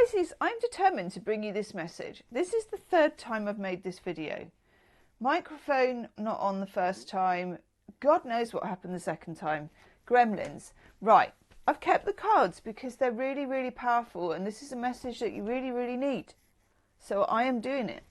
Pisces, I'm determined to bring you this message. This is the third time I've made this video. Microphone not on the first time. God knows what happened the second time. Gremlins. Right, I've kept the cards because they're really, really powerful, and this is a message that you really, really need. So I am doing it.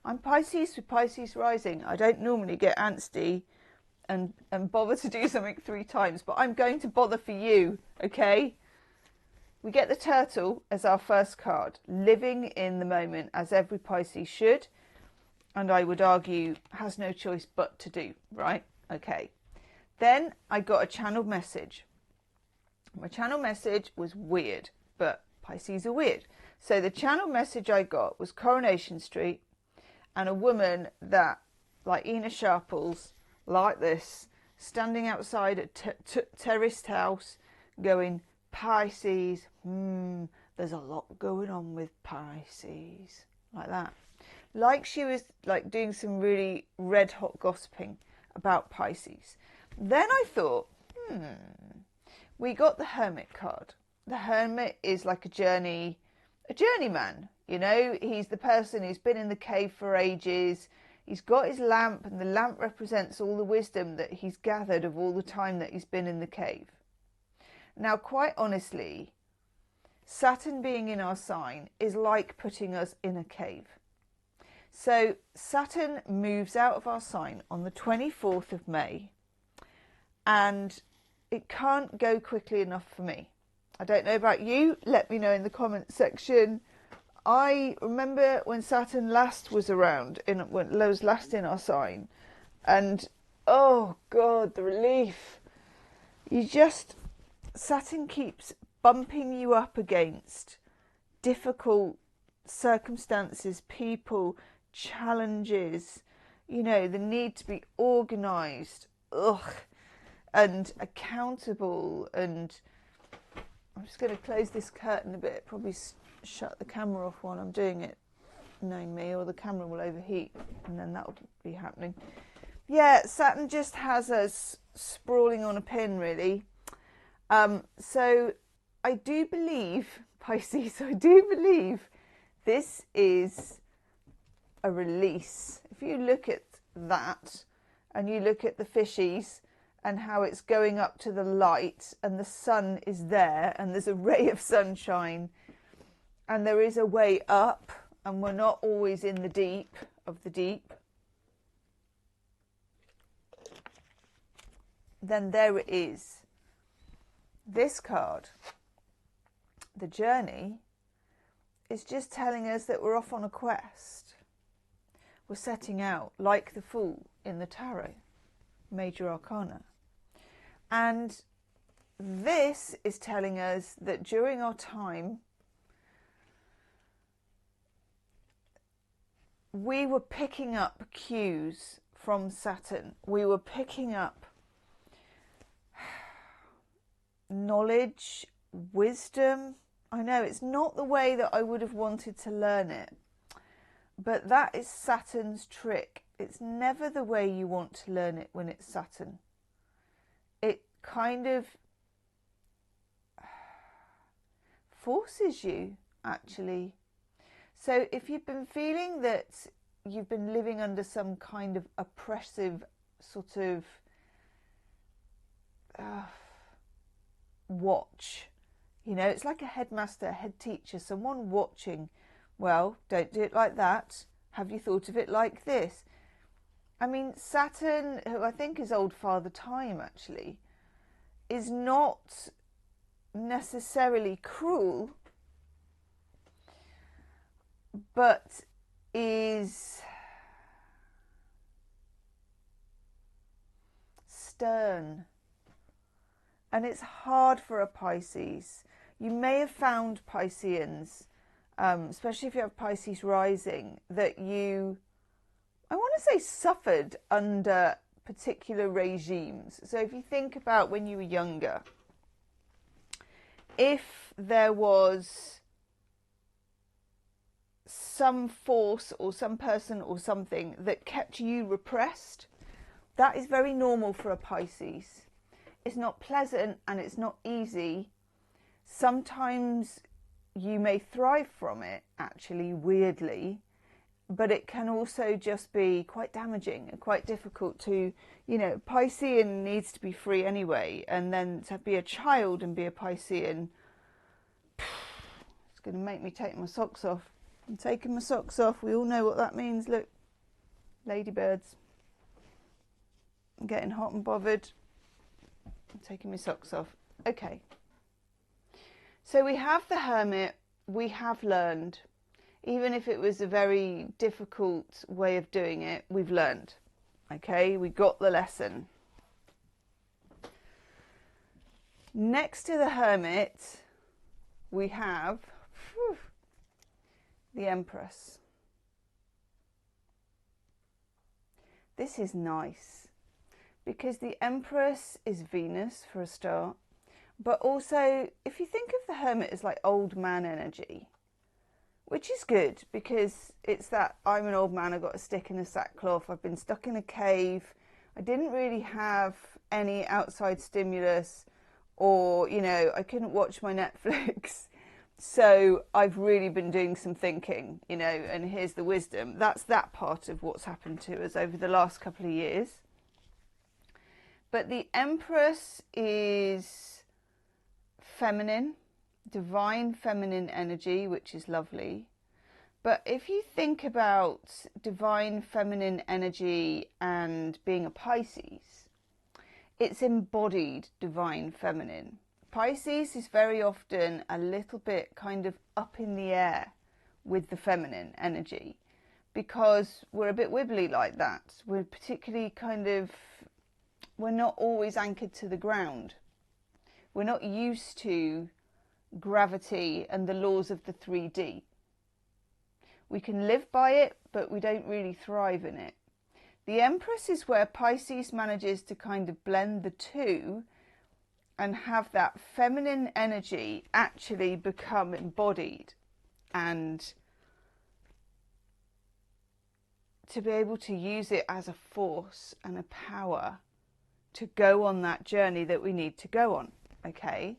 I'm Pisces with Pisces rising. I don't normally get antsy and bother to do something 3 times, but I'm going to bother for you, okay? We get the turtle as our first card, living in the moment as every Pisces should, and I would argue has no choice but to do, right? Okay. Then I got a channeled message. My channel message was weird, but Pisces are weird. So the channel message I got was Coronation Street and a woman that, like Ina Sharples, like this, standing outside a terraced house going, Pisces, there's a lot going on with Pisces, like that. Like she was like doing some really red hot gossiping about Pisces. Then I thought, we got the Hermit card. The Hermit is like a journeyman, you know. He's the person who's been in the cave for ages. He's got his lamp, and the lamp represents all the wisdom that he's gathered of all the time that he's been in the cave. Now, quite honestly, Saturn being in our sign is like putting us in a cave. So Saturn moves out of our sign on the 24th of May, and it can't go quickly enough for me. I don't know about you. Let me know in the comment section. I remember when Saturn last was around, when it was last in our sign, and oh God, the relief. Saturn keeps bumping you up against difficult circumstances, people, challenges, you know, the need to be organised, and accountable. And I'm just going to close this curtain a bit, probably shut the camera off while I'm doing it, knowing me, or the camera will overheat, and then that'll be happening. Yeah, Saturn just has us sprawling on a pin, really. So I do believe, Pisces, I do believe this is a release. If you look at that and you look at the fishies and how it's going up to the light, and the sun is there, and there's a ray of sunshine, and there is a way up, and we're not always in the deep of the deep, then there it is. This card, the journey, is just telling us that we're off on a quest. We're setting out like the Fool in the Tarot, Major Arcana. And this is telling us that during our time, we were picking up cues from Saturn. We were picking up knowledge, wisdom. I know it's not the way that I would have wanted to learn it, but that is Saturn's trick. It's never the way you want to learn it when it's Saturn. It kind of forces you, actually. So if you've been feeling that you've been living under some kind of oppressive sort of watch, you know, it's like a headmaster, a head teacher, someone watching. Well, don't do it like that. Have you thought of it like this? I mean, Saturn, who I think is old Father Time, actually, is not necessarily cruel, but is stern. And it's hard for a Pisces. You may have found Pisceans, especially if you have Pisces rising, that you, I want to say, suffered under particular regimes. So if you think about when you were younger, if there was some force or some person or something that kept you repressed, that is very normal for a Pisces. It's not pleasant and it's not easy. Sometimes you may thrive from it, actually, weirdly, but it can also just be quite damaging and quite difficult to, you know, Piscean needs to be free anyway, and then to be a child and be a Piscean, it's going to make me take my socks off. I'm taking my socks off. We all know what that means. Look, ladybirds. I'm getting hot and bothered. I'm taking my socks off. Okay. So we have the Hermit. We have learned. Even if it was a very difficult way of doing it, we've learned. Okay, we got the lesson. Next to the Hermit, we have the Empress. This is nice because the Empress is Venus for a start, but also if you think of the Hermit as like old man energy, which is good because it's that I'm an old man, I've got a stick in a sackcloth, I've been stuck in a cave, I didn't really have any outside stimulus, or, you know, I couldn't watch my Netflix, so I've really been doing some thinking, you know, and here's the wisdom. That's that part of what's happened to us over the last couple of years. But the Empress is feminine, divine feminine energy, which is lovely. But if you think about divine feminine energy and being a Pisces, it's embodied divine feminine. Pisces is very often a little bit kind of up in the air with the feminine energy because we're a bit wibbly like that. We're particularly kind of, we're not always anchored to the ground. We're not used to gravity and the laws of the 3D. We can live by it, but we don't really thrive in it. The Empress is where Pisces manages to kind of blend the two and have that feminine energy actually become embodied, and to be able to use it as a force and a power to go on that journey that we need to go on. Okay.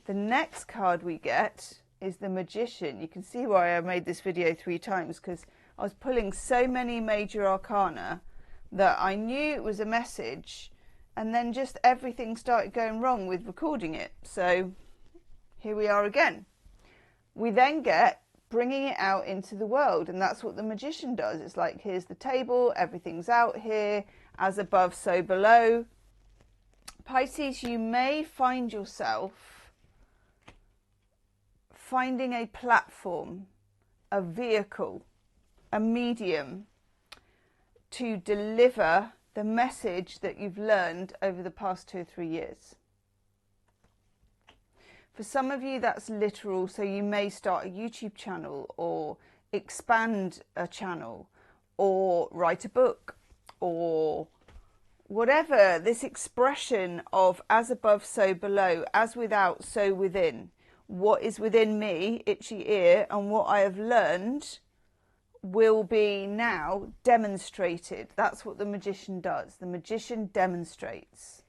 The next card we get is the Magician. You can see why I made this video 3 times, because I was pulling so many major arcana that I knew it was a message, and then just everything started going wrong with recording it. So here we are again. We then get bringing it out into the world, and that's what the Magician does. It's like, here's the table, everything's out here, as above, so below. Pisces, you may find yourself finding a platform, a vehicle, a medium to deliver the message that you've learned over the past 2 or 3 years. For some of you, that's literal, so you may start a YouTube channel or expand a channel or write a book or whatever. This expression of as above, so below, as without, so within. What is within me, itchy ear, and what I have learned will be now demonstrated. That's what the Magician does. The Magician demonstrates,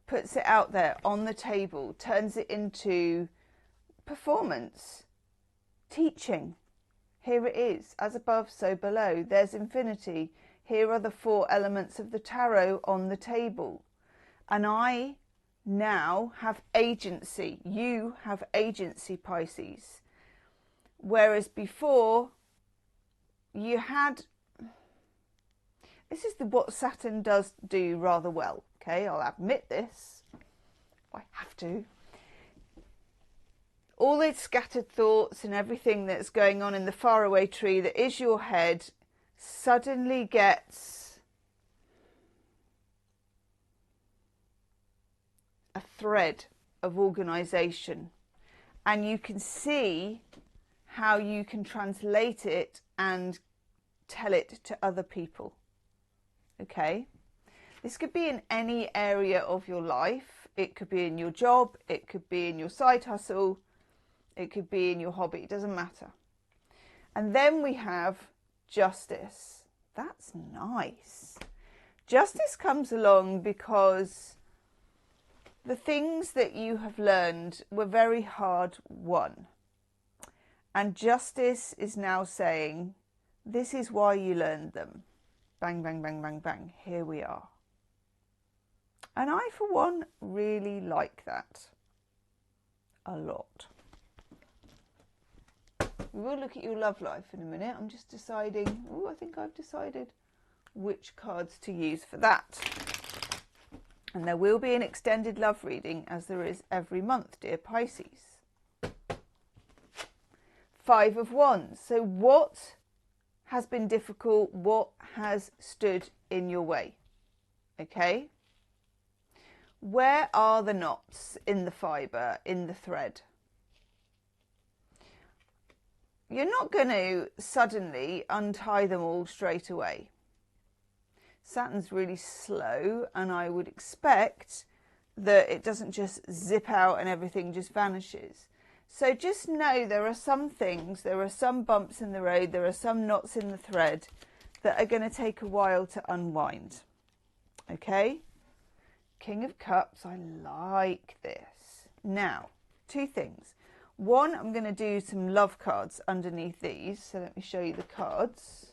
puts it out there on the table, turns it into performance, teaching. Here it is, as above, so below. There's infinity. Here are the 4 elements of the tarot on the table. And I now have agency. You have agency, Pisces. Whereas before you had, this is what Saturn does do rather well. Okay, I'll admit this. I have to. All these scattered thoughts and everything that's going on in the faraway tree that is your head suddenly gets a thread of organisation, and you can see how you can translate it and tell it to other people. Okay, this could be in any area of your life. It could be in your job, it could be in your side hustle, it could be in your hobby, it doesn't matter. And then we have Justice. That's nice. Justice comes along because the things that you have learned were very hard won. And justice is now saying, this is why you learned them. Bang, bang, bang, bang, bang. Here we are. And I, for one, really like that a lot. We will look at your love life in a minute. I'm just deciding, oh, I think I've decided which cards to use for that. And there will be an extended love reading, as there is every month, dear Pisces. 5 of Wands. So what has been difficult? What has stood in your way? Okay. Where are the knots in the fibre, in the thread? You're not going to suddenly untie them all straight away. Saturn's really slow, and I would expect that it doesn't just zip out and everything just vanishes. So just know there are some things, there are some bumps in the road, there are some knots in the thread that are going to take a while to unwind. Okay? King of Cups, I like this. Now, 2 things. One, I'm going to do some love cards underneath these. So let me show you the cards.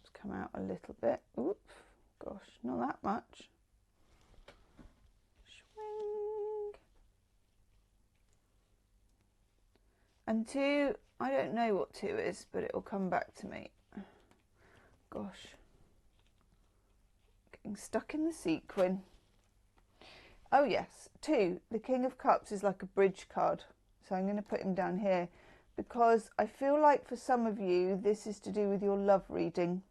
Just come out a little bit. Oops, gosh, not that much. Swing. And 2, I don't know what 2 is, but it will come back to me. Gosh, getting stuck in the sequin. Oh yes, 2, the King of Cups is like a bridge card. So I'm going to put him down here because I feel like for some of you this is to do with your love reading.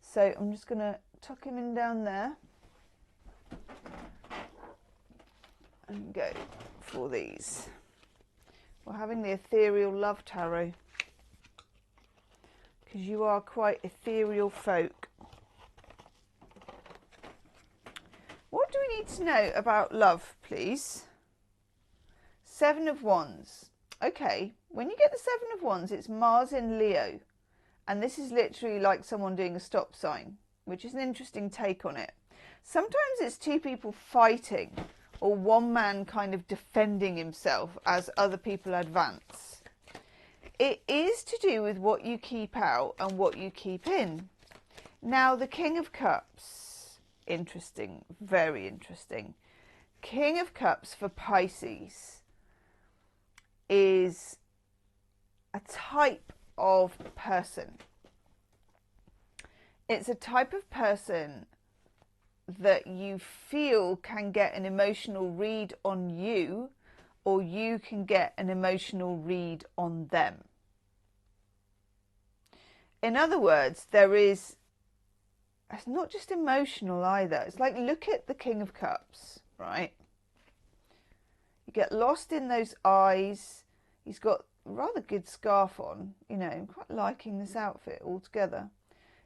So I'm just going to tuck him in down there and go for these. We're having the Ethereal Love Tarot, because you are quite ethereal folk. What do we need to know about love, please? 7 of Wands. Okay, when you get the 7 of Wands, it's Mars in Leo. And this is literally like someone doing a stop sign, which is an interesting take on it. Sometimes it's 2 people fighting, or one man kind of defending himself as other people advance. It is to do with what you keep out and what you keep in. Now, the King of Cups, interesting, very interesting. King of Cups for Pisces is a type of person. It's a type of person that you feel can get an emotional read on you, or you can get an emotional read on them. In other words, it's not just emotional either. It's like, look at the King of Cups, right? You get lost in those eyes. He's got a rather good scarf on, you know, I'm quite liking this outfit altogether.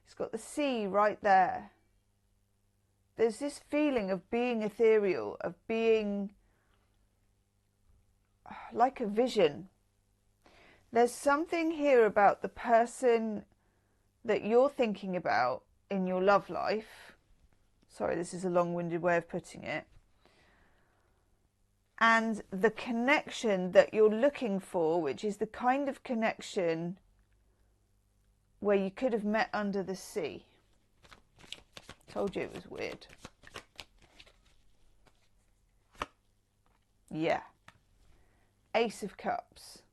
He's got the sea right there. There's this feeling of being ethereal, of being like a vision. There's something here about the person that you're thinking about in your love life. Sorry, this is a long-winded way of putting it. And the connection that you're looking for, which is the kind of connection where you could have met under the sea. Told you it was weird. Yeah. Ace of Cups.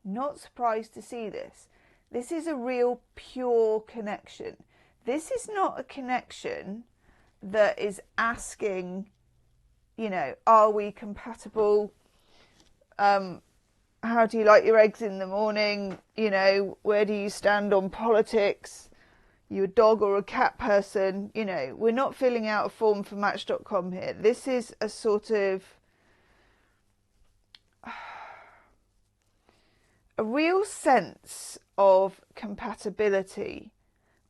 Not surprised to see this. This is a real pure connection. This is not a connection that is asking, you know, are we compatible? How do you like your eggs in the morning? You know, where do you stand on politics? You a dog or a cat person? You know, we're not filling out a form for Match.com here. This is a sort of a real sense of compatibility,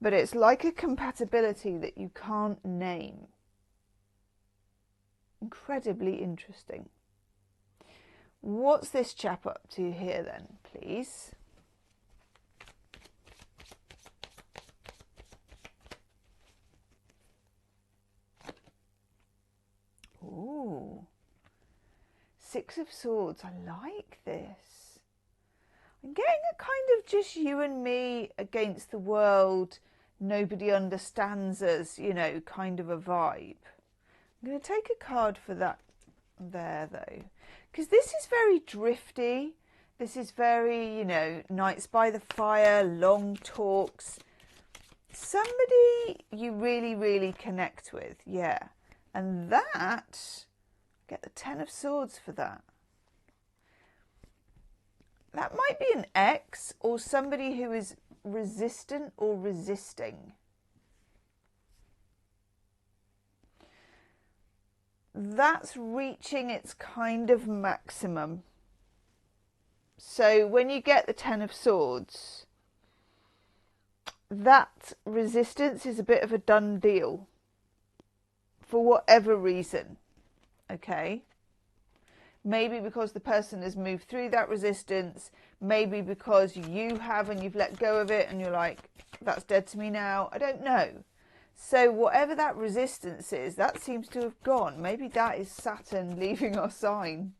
but it's like a compatibility that you can't name. Incredibly interesting. What's this chap up to here then, please? Six of Swords. I like this. I'm getting a kind of just you and me against the world, nobody understands us, you know, kind of a vibe. I'm going to take a card for that there, though, because this is very drifty. This is very, you know, nights by the fire, long talks. Somebody you really, really connect with, yeah. And that, get the Ten of Swords for that. That might be an ex or somebody who is resistant or resisting. That's reaching its kind of maximum. So when you get the Ten of Swords, that resistance is a bit of a done deal for whatever reason, okay? Maybe because the person has moved through that resistance, maybe because you have and you've let go of it and you're like, that's dead to me now. I don't know. So whatever that resistance is, that seems to have gone. Maybe that is Saturn leaving our sign.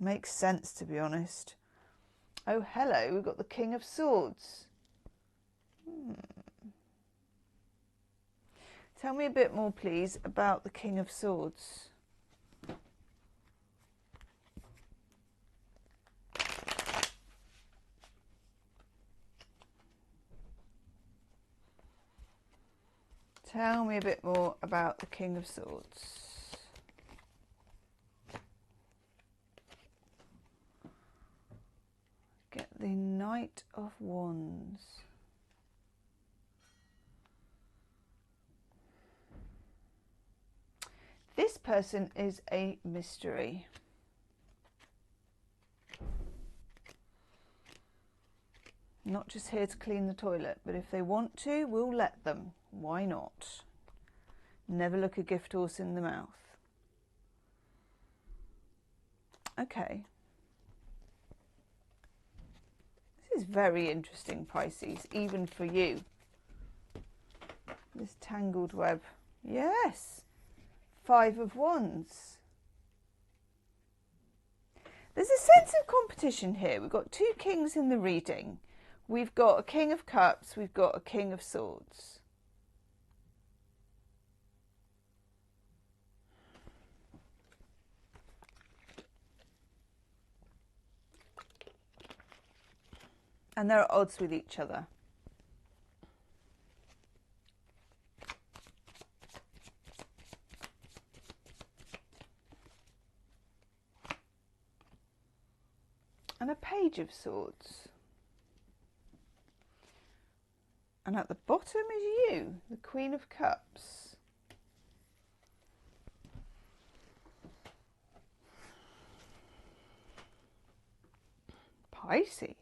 Makes sense, to be honest. Oh, hello, we've got the King of Swords. Tell me a bit more, please, about the King of Swords. Tell me a bit more about the King of Swords. Get the Knight of Wands. This person is a mystery. Not just here to clean the toilet, but if they want to, we'll let them. Why not? Never look a gift horse in the mouth. Okay. This is very interesting, Pisces, even for you. This tangled web. Yes. Five of Wands. There's a sense of competition here. We've got two kings in the reading. We've got a King of Cups. We've got a King of Swords. And they're at odds with each other. And a Page of Swords. And at the bottom is you, the Queen of Cups. Pisces.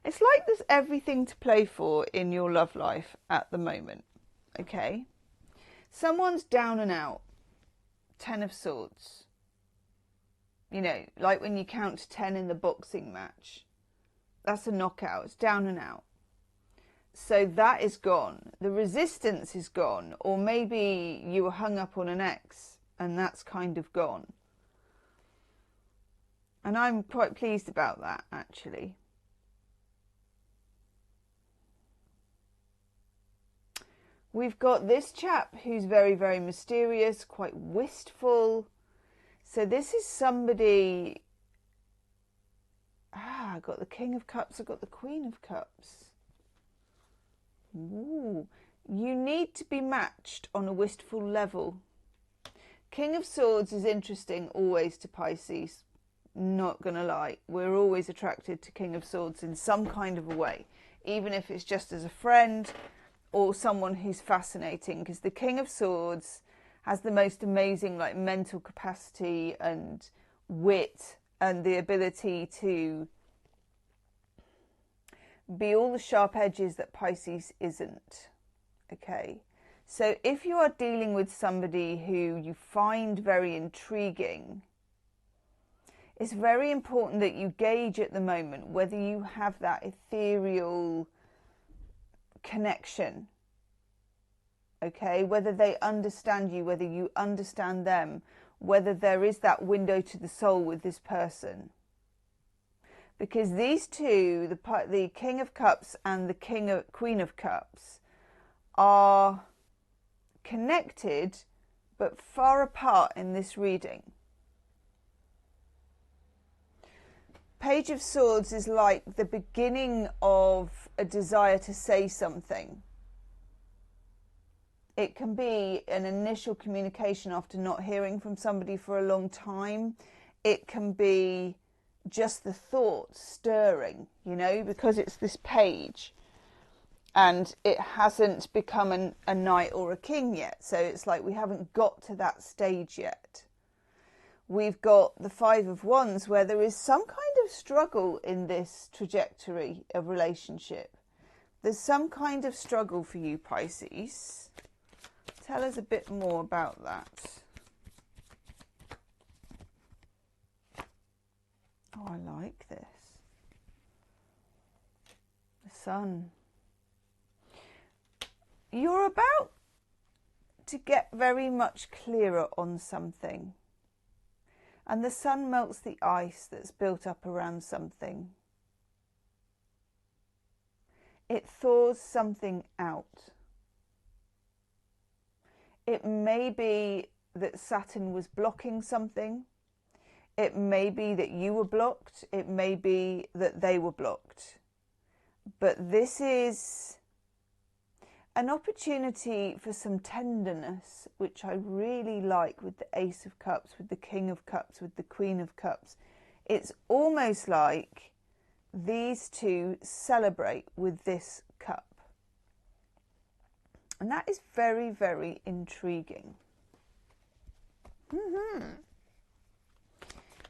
It's like there's everything to play for in your love life at the moment, okay? Someone's down and out. Ten of Swords. You know, like when you count to 10 in the boxing match. That's a knockout. It's down and out. So that is gone. The resistance is gone. Or maybe you were hung up on an ex and that's kind of gone. And I'm quite pleased about that, actually. We've got this chap who's very, very mysterious, quite wistful. So this is somebody... I've got the King of Cups, I've got the Queen of Cups. Ooh. You need to be matched on a wistful level. King of Swords is interesting always to Pisces. Not going to lie. We're always attracted to King of Swords in some kind of a way. Even if it's just as a friend or someone who's fascinating. Because the King of Swords has the most amazing like mental capacity and wit and the ability to be all the sharp edges that Pisces isn't. Okay, so if you are dealing with somebody who you find very intriguing, it's very important that you gauge at the moment whether you have that ethereal connection okay? Whether they understand you, whether you understand them, whether there is that window to the soul with this person. Because these two, the King of Cups and the Queen of Cups, are connected but far apart in this reading. Page of Swords is like the beginning of a desire to say something. It can be an initial communication after not hearing from somebody for a long time. It can be just the thoughts stirring, you know, because it's this page and it hasn't become a knight or a king yet. So it's like we haven't got to that stage yet. We've got the Five of Wands, where there is some kind of struggle in this trajectory of relationship. There's some kind of struggle for you, Pisces. Tell us a bit more about that. Oh, I like this. The Sun. You're about to get very much clearer on something. And the sun melts the ice that's built up around something. It thaws something out. It may be that Saturn was blocking something. It may be that you were blocked. It may be that they were blocked. But this is an opportunity for some tenderness, which I really like with the Ace of Cups, with the King of Cups, with the Queen of Cups. It's almost like these two celebrate with this cup. And that is very, very intriguing.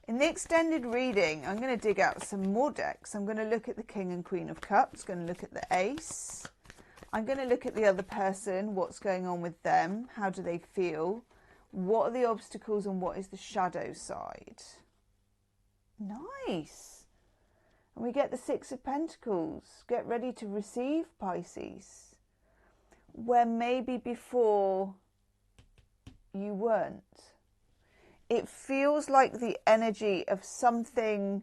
In the extended reading, I'm going to dig out some more decks. I'm going to look at the King and Queen of Cups, going to look at the Ace. I'm going to look at the other person, what's going on with them, how do they feel, what are the obstacles and what is the shadow side. Nice. And we get the Six of Pentacles. Get ready to receive, Pisces. Where maybe before you weren't. It feels like the energy of something,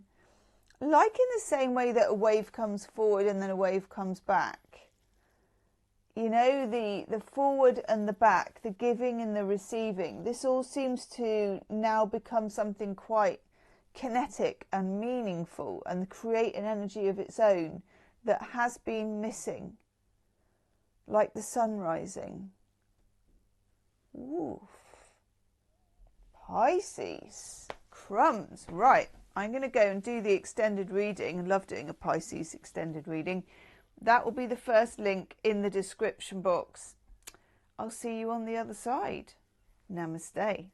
like in the same way that a wave comes forward and then a wave comes back. You know, the forward and the back, the giving and the receiving. This all seems to now become something quite kinetic and meaningful and create an energy of its own that has been missing. Like the sun rising. Oof. Pisces. Crumbs. Right, I'm going to go and do the extended reading. I love doing a Pisces extended reading. That will be the first link in the description box. I'll see you on the other side. Namaste.